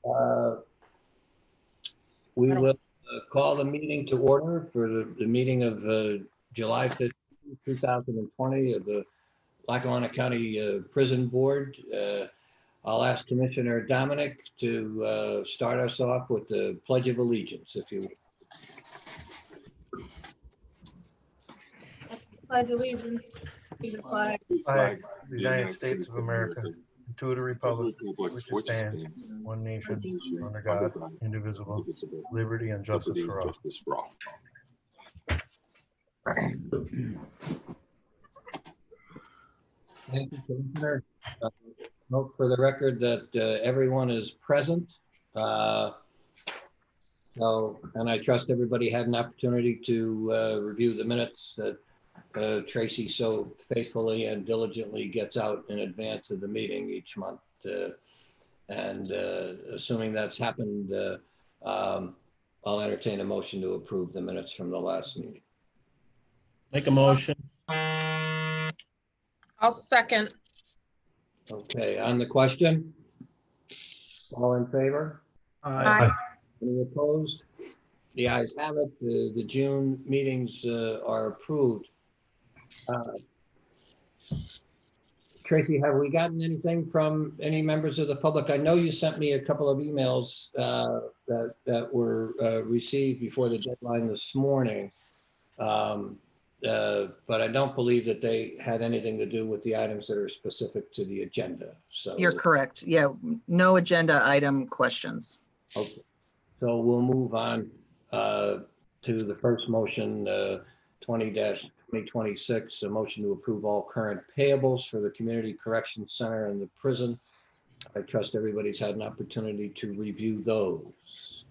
Uh, We will call the meeting to order for the meeting of July 15, 2020 of the Lackawanna County Prison Board. I'll ask Commissioner Dominic to start us off with the Pledge of Allegiance, if you will. Pledge allegiance to the flag Flag of the United States of America, and to the republic which stands one nation under God, indivisible, liberty and justice for all. Thank you, Commissioner. Note for the record that everyone is present. And I trust everybody had an opportunity to review the minutes that Tracy so faithfully and diligently gets out in advance of the meeting each month. Assuming that's happened, I'll entertain a motion to approve the minutes from the last meeting. Make a motion. I'll second. Okay, on the question? All in favor? Aye. Any opposed? The ayes have it. The June meetings are approved. Tracy, have we gotten anything from any members of the public? I know you sent me a couple of emails that were received before the deadline this morning. But I don't believe that they had anything to do with the items that are specific to the agenda. So you're correct. Yeah, no agenda item questions. Okay. So we'll move on to the first motion, 20-2026, a motion to approve all current payables for the Community Corrections Center and the prison. I trust everybody's had an opportunity to review those.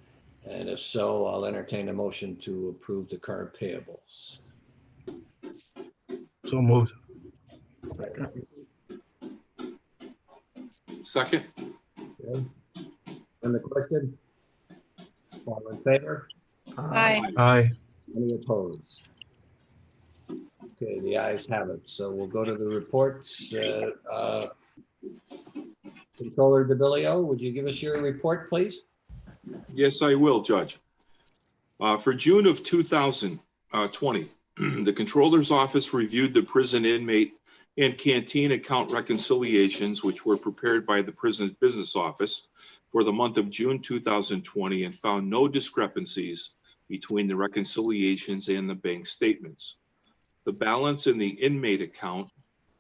And if so, I'll entertain a motion to approve the current payables. So moved. Second. Okay. On the question? All in favor? Aye. Aye. Any opposed? Okay, the ayes have it. So we'll go to the reports. Controller DeBillio, would you give us your report, please? Yes, I will, Judge. For June of 2020, the Controller's Office reviewed the prison inmate and canteen account reconciliations, which were prepared by the Prison Business Office for the month of June 2020, and found no discrepancies between the reconciliations and the bank statements. The balance in the inmate account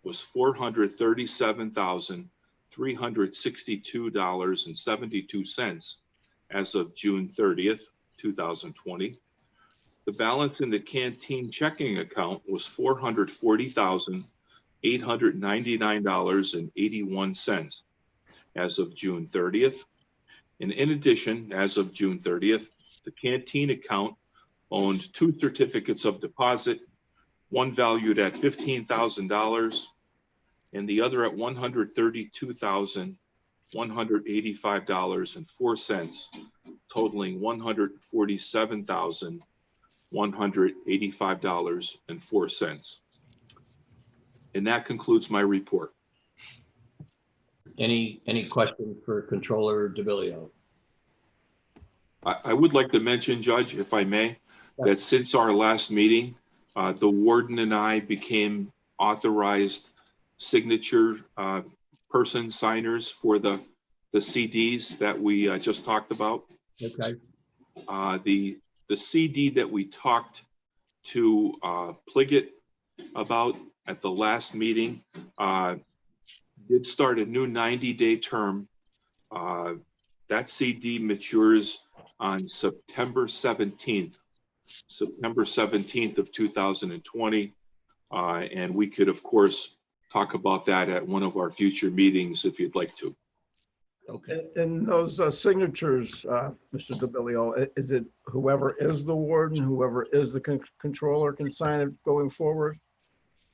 was $437,362.72 as of June 30th, 2020. The balance in the canteen checking account was $440,899.81 as of June 30th. And in addition, as of June 30th, the canteen account owned 2 certificates of deposit, one valued at $15,000 and the other at $132,185.04, totaling $147,185.04. And that concludes my report. Any questions for Controller DeBillio? I would like to mention, Judge, if I may, that since our last meeting, the warden and I became authorized signature person signers for the CDs that we just talked about. Okay. The CD that we talked to Pliggett about at the last meeting did start a new 90-day term. That CD matures on September 17th of 2020. And we could, of course, talk about that at one of our future meetings if you'd like to. Okay. And those signatures, Mr. DeBillio, is it whoever is the warden, whoever is the controller can sign it going forward?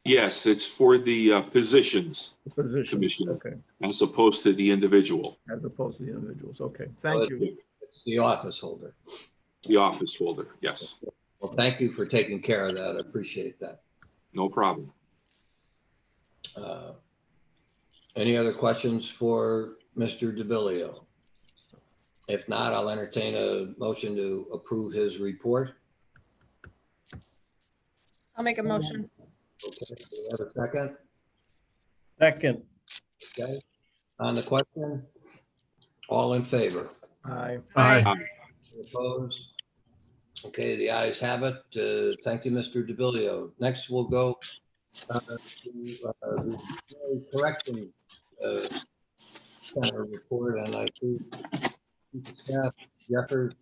Yes, it's for the positions, The position. Commissioner, Okay, as opposed to the individual, as opposed to the individuals. Okay, thank you. It's the office holder. the office holder. Yes, Well, thank you for taking care of that. I appreciate that. no problem. Any other questions for Mr. DeBillio? If not, I'll entertain a motion to approve his report. I'll make a motion. Okay, do we have a second? second, Okay. On the question, all in favor? Aye. Aye. Opposed? Okay, the ayes have it. Thank you, Mr. DeVillio. Next, we'll go to the correction center report, and I see staff Jeffers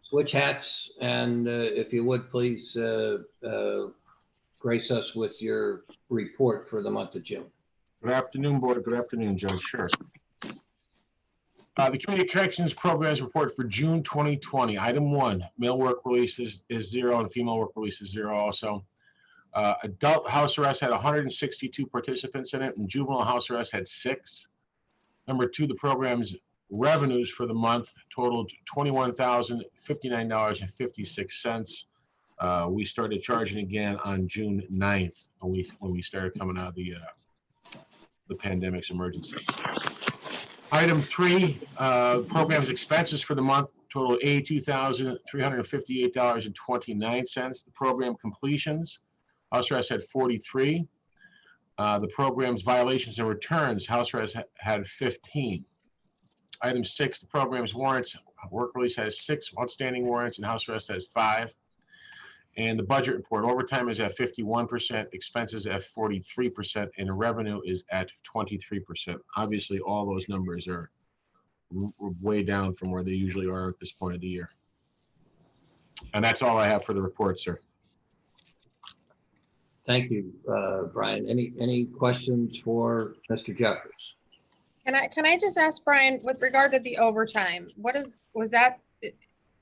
switch hats, and if you would, please grace us with your report for the month of June. Good afternoon, Board. Good afternoon, Judge. Sure. The Community Corrections Programs Report for June 2020. Item 1, male work release is 0 and female work release is 0 also. Adult house arrest had 162 participants in it, and juvenile house arrest had 6. Number 2, the program's revenues for the month totaled $21,059.56. We started charging again on June 9th when we started coming out of the pandemic's emergency. Item 3, program's expenses for the month total $82,358.29. The program completions, house arrest had 43. The program's violations and returns, house arrest had 15. Item 6, the program's warrants, work release has 6 outstanding warrants and house arrest has 5. And the budget report, overtime is at 51%, expenses at 43%, and revenue is at 23%. Obviously, all those numbers are way down from where they usually are at this point of the year. And that's all I have for the report, sir. Thank you, Brian. Any questions for Mr. Jeffers? Can I just ask Brian, with regard to the overtime,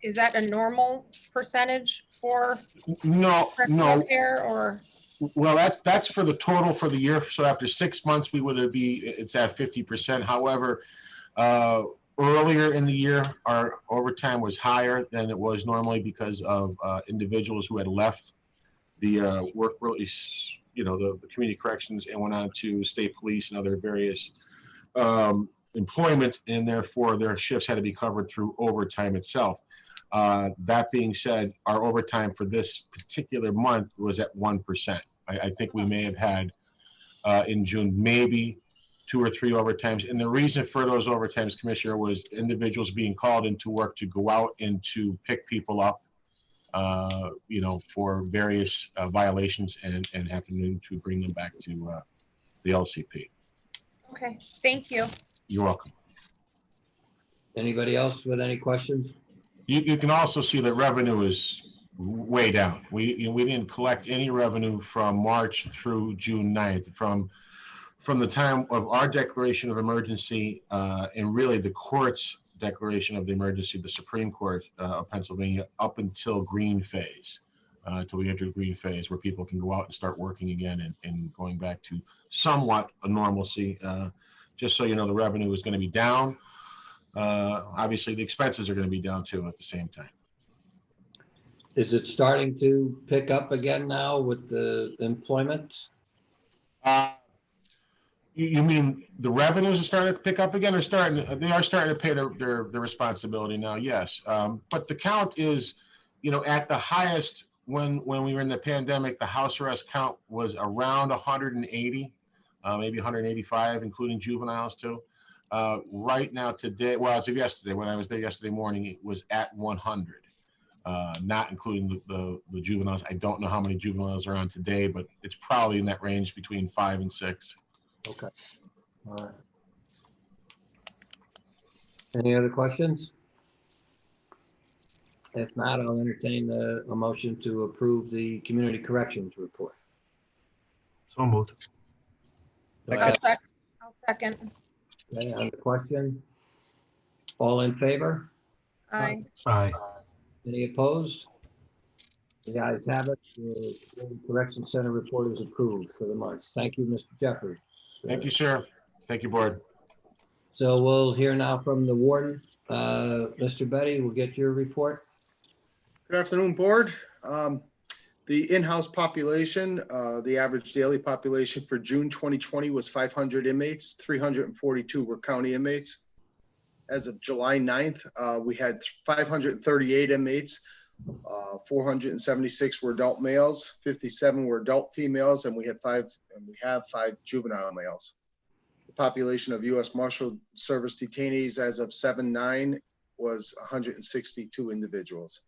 is that a normal percentage for No. repair, or? Well, that's for the total for the year. So after 6 months, it's at 50%. However, earlier in the year, our overtime was higher than it was normally because of individuals who had left the work release, the community corrections, and went on to state police and other various employment, and therefore their shifts had to be covered through overtime itself. That being said, our overtime for this particular month was at 1%. I think we may have had in June maybe 2 or 3 overtimes. And the reason for those overtimes, Commissioner, was individuals being called into work to go out and to pick people up, for various violations and having to bring them back to the LCP. Okay, thank you. You're welcome. Anybody else with any questions? You can also see that revenue is way down. We didn't collect any revenue from March through June 9th. From the time of our declaration of emergency and really the court's declaration of the emergency, the Supreme Court of Pennsylvania, up until green phase, until we enter green phase, where people can go out and start working again and going back to somewhat a normalcy. Just so you know, the revenue is going to be down. Obviously, the expenses are going to be down too at the same time. Is it starting to pick up again now with the employment? You mean the revenues are starting to pick up again, or they are starting to pay their responsibility now? Yes, but the count is, at the highest when we were in the pandemic, the house arrest count was around 180, maybe 185, including juveniles too. Right now, today, well, as of yesterday, when I was there yesterday morning, it was at 100, not including the juveniles. I don't know how many juveniles are on today, but it's probably in that range between 5 and 6. Okay. All right. Any other questions? If not, I'll entertain a motion to approve the community corrections report. So moved. I'll second. Okay, on the question, all in favor? Aye. Aye. Any opposed? The ayes have it. The Community Correction Center report is approved for the month. Thank you, Mr. Jeffers. Thank you, sir. Thank you, Board. So we'll hear now from the warden. Mr. Betty, we'll get your report. Good afternoon, Board. The in-house population, the average daily population for June 2020 was 500 inmates. 342 were county inmates. As of July 9th, we had 538 inmates. 476 were adult males, 57 were adult females, and we have five juvenile males. The population of U.S. Marshal Service detainees as of 7/9 was 162 individuals.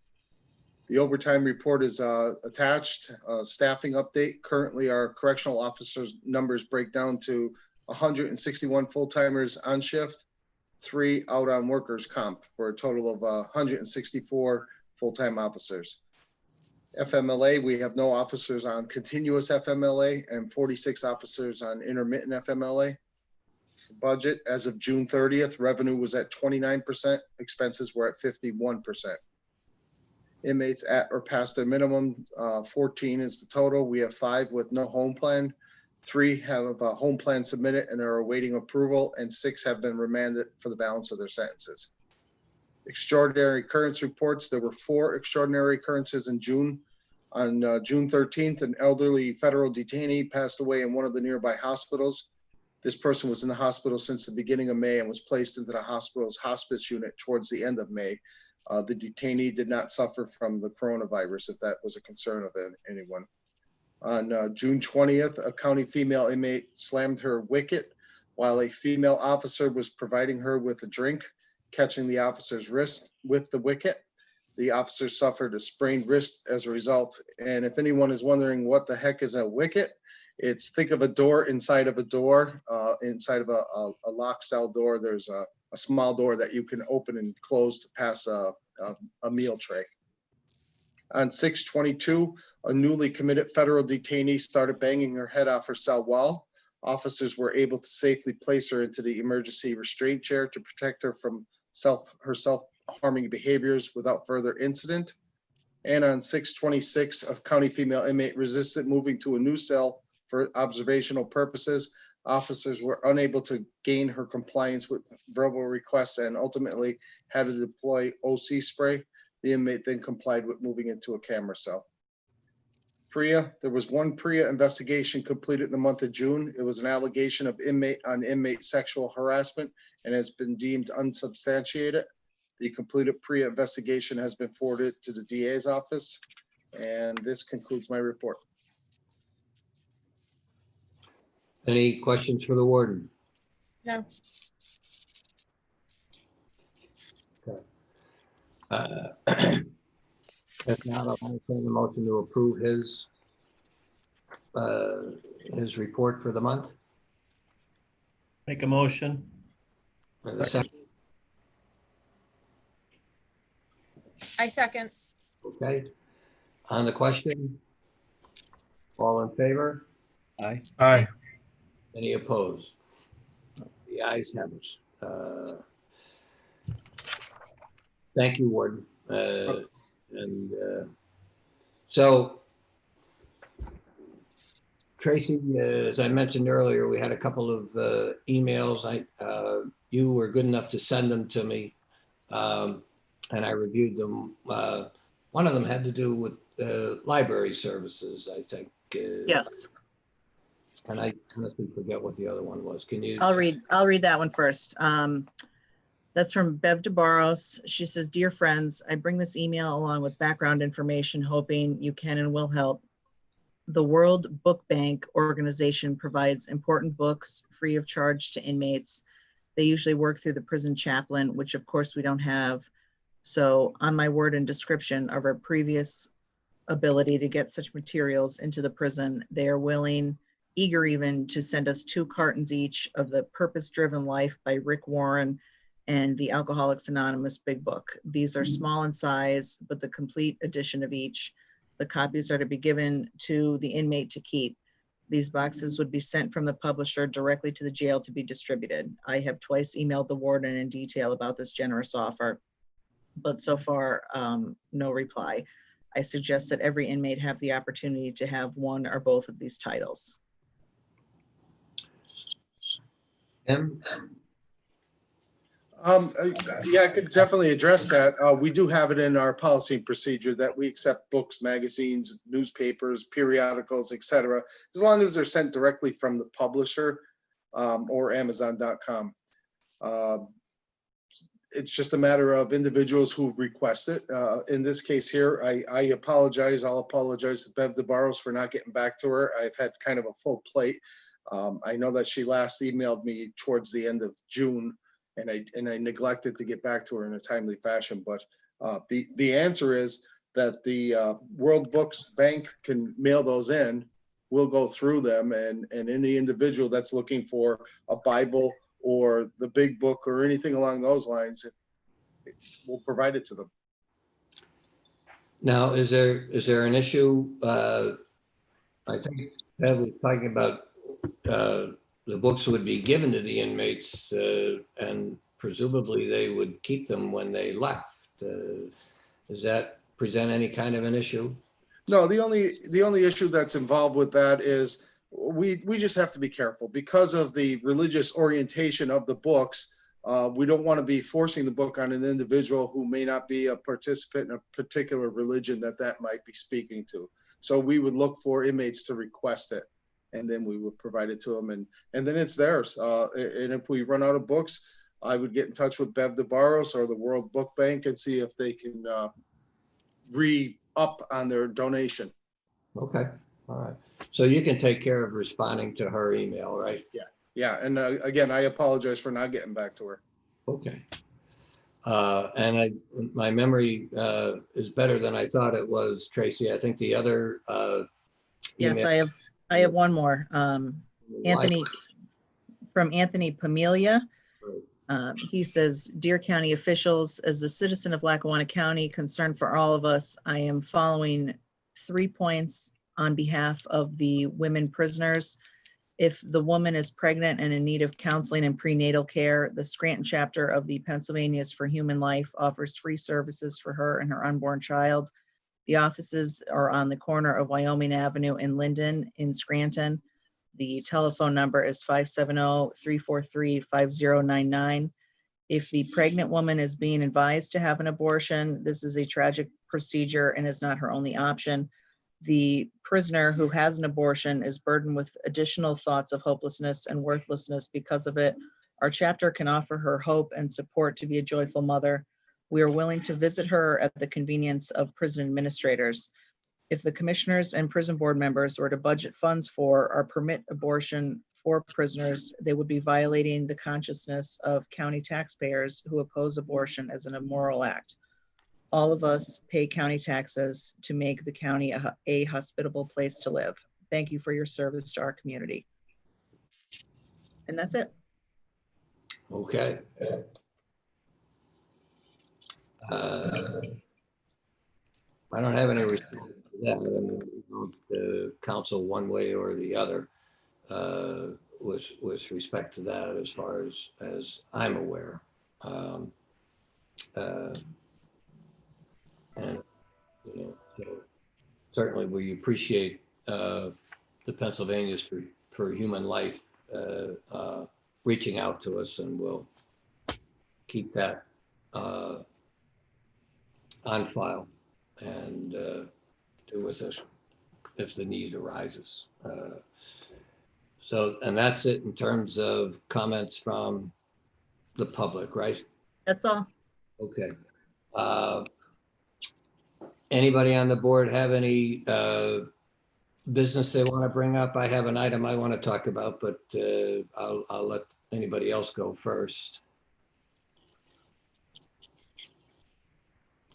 The overtime report is attached. Staffing update. Currently, our correctional officers numbers break down to 161 full-timers on shift, 3 out on workers' comp, for a total of 164 full-time officers. FMLA, we have no officers on continuous FMLA and 46 officers on intermittent FMLA. Budget as of June 30th, revenue was at 29%, expenses were at 51%. Inmates at or past their minimum, 14 is the total. We have 5 with no home plan. 3 have a home plan submitted and are awaiting approval, and 6 have been remanded for the balance of their sentences. Extraordinary occurrence reports. There were 4 extraordinary occurrences in June. On June 13th, an elderly federal detainee passed away in one of the nearby hospitals. This person was in the hospital since the beginning of May and was placed into the hospital's hospice unit towards the end of May. The detainee did not suffer from the coronavirus, if that was a concern of anyone. On June 20th, a county female inmate slammed her wicket while a female officer was providing her with a drink, catching the officer's wrist with the wicket. The officer suffered a sprained wrist as a result. And if anyone is wondering what the heck is a wicket, think of a door inside of a door, inside of a lock cell door. There's a small door that you can open and close to pass a meal tray. On 6/22, a newly committed federal detainee started banging her head off her cell wall. Officers were able to safely place her into the emergency restraint chair to protect her from her self-harming behaviors without further incident. And on 6/26, a county female inmate resisted moving to a new cell for observational purposes. Officers were unable to gain her compliance with verbal requests and ultimately had to deploy OC spray. The inmate then complied with moving into a camera cell. PREA, there was 1 PREA investigation completed in the month of June. It was an allegation of inmate sexual harassment and has been deemed unsubstantiated. The completed PREA investigation has been forwarded to the DA's office. And this concludes my report. Any questions for the warden? No. If not, I'll entertain the motion to approve his report for the month. Make a motion. And the second, I second. okay. On the question, all in favor? Aye. Aye. Any opposed? The ayes have it. Thank you, Warden. So, Tracy, as I mentioned earlier, we had a couple of emails. You were good enough to send them to me, and I reviewed them. One of them had to do with library services, I think. Yes, And I honestly forget what the other one was. Can you? I'll read that one first. That's from Bev DeBarros. She says, "Dear friends, I bring this email along with background information, hoping you can and will help. The World Book Bank organization provides important books free of charge to inmates. They usually work through the prison chaplain, which of course we don't have. So on my word and description of our previous ability to get such materials into the prison, they are willing, eager even, to send us 2 cartons each of The Purpose-Driven Life by Rick Warren and the Alcoholics Anonymous Big Book. These are small in size, but the complete edition of each. The copies are to be given to the inmate to keep. These boxes would be sent from the publisher directly to the jail to be distributed. I have twice emailed the warden in detail about this generous offer, but so far, no reply. I suggest that every inmate have the opportunity to have one or both of these titles." Tim? Yeah, I could definitely address that. We do have it in our policy and procedure that we accept books, magazines, newspapers, periodicals, etc., as long as they're sent directly from the publisher or Amazon.com. it's just a matter of individuals who request it. In this case here, I apologize. I'll apologize to Bev DeBarros for not getting back to her. I've had kind of a full plate. I know that she last emailed me towards the end of June, and I neglected to get back to her in a timely fashion. But the answer is that the World Books Bank can mail those in. We'll go through them, and any individual that's looking for a Bible or the big book or anything along those lines, we'll provide it to them. Now, is there an issue? I think Bev was talking about the books would be given to the inmates, and presumably they would keep them when they left. Does that present any kind of an issue? No, the only issue that's involved with that is we just have to be careful because of the religious orientation of the books. We don't want to be forcing the book on an individual who may not be a participant in a particular religion that might be speaking to. So we would look for inmates to request it, and then we would provide it to them, and then it's theirs. And if we run out of books, I would get in touch with Bev DeBarros or the World Book Bank and see if they can re-up on their donation. Okay, all right. So you can take care of responding to her email, right? Yeah, and again, I apologize for not getting back to her. Okay. And my memory is better than I thought it was, Tracy. I think the other Yes, email- I have one more. Anthony, from Anthony Pamelia. He says, "Dear County officials, as a citizen of Lackawanna County, concerned for all of us, I am following 3 points on behalf of the women prisoners. If the woman is pregnant and in need of counseling and prenatal care, the Scranton chapter of the Pennsylvanians for Human Life offers free services for her and her unborn child. The offices are on the corner of Wyoming Avenue and Linden in Scranton. The telephone number is 570-343-5099. If the pregnant woman is being advised to have an abortion, this is a tragic procedure and is not her only option. The prisoner who has an abortion is burdened with additional thoughts of hopelessness and worthlessness because of it. Our chapter can offer her hope and support to be a joyful mother. We are willing to visit her at the convenience of prison administrators. If the commissioners and prison board members were to budget funds for or permit abortion for prisoners, they would be violating the consciousness of county taxpayers who oppose abortion as an immoral act. All of us pay county taxes to make the county a hospitable place to live. Thank you for your service to our community." And that's it. Okay. I don't have any response to that. I mean, we don't counsel one way or the other with respect to that, as far as I'm aware. And so certainly we appreciate the Pennsylvanians for Human Life reaching out to us, and we'll keep that on file and do with us if the need arises. And that's it in terms of comments from the public, right? That's all. Okay. Anybody on the board have any business they want to bring up? I have an item I want to talk about, but I'll let anybody else go first.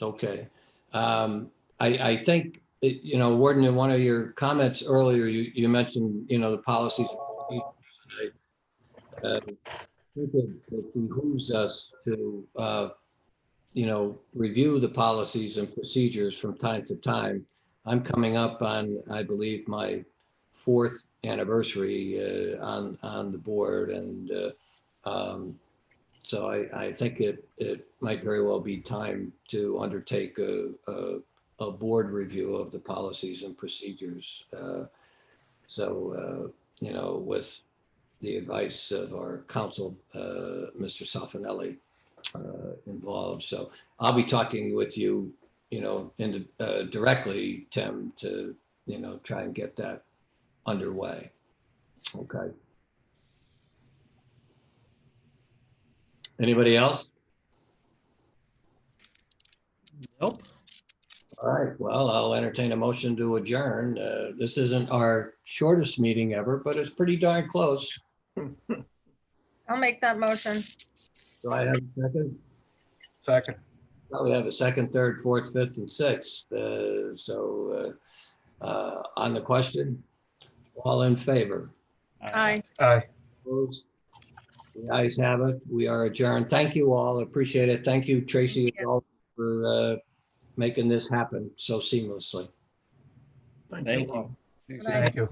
Okay. I think, Warden, in one of your comments earlier, you mentioned, the policies. I think it behooves us to, review the policies and procedures from time to time. I'm coming up on, I believe, my 4th anniversary on the board, and so I think it might very well be time to undertake a board review of the policies and procedures. With the advice of our counsel, Mr. Safanelli, involved. So I'll be talking with you, directly, Tim, to, try and get that underway. Okay. Anybody else? Nope. All right, well, I'll entertain a motion to adjourn. This isn't our shortest meeting ever, but it's pretty darn close. I'll make that motion. Do I have a second? Second. Well, we have a second, third, fourth, fifth, and sixth. On the question, all in favor? Aye. Aye. Opposed? The ayes have it. We are adjourned. Thank you all. Appreciate it. Thank you, Tracy, Thank all for making this happen so seamlessly. Thank Thank you. you. all. Good night. Thank you.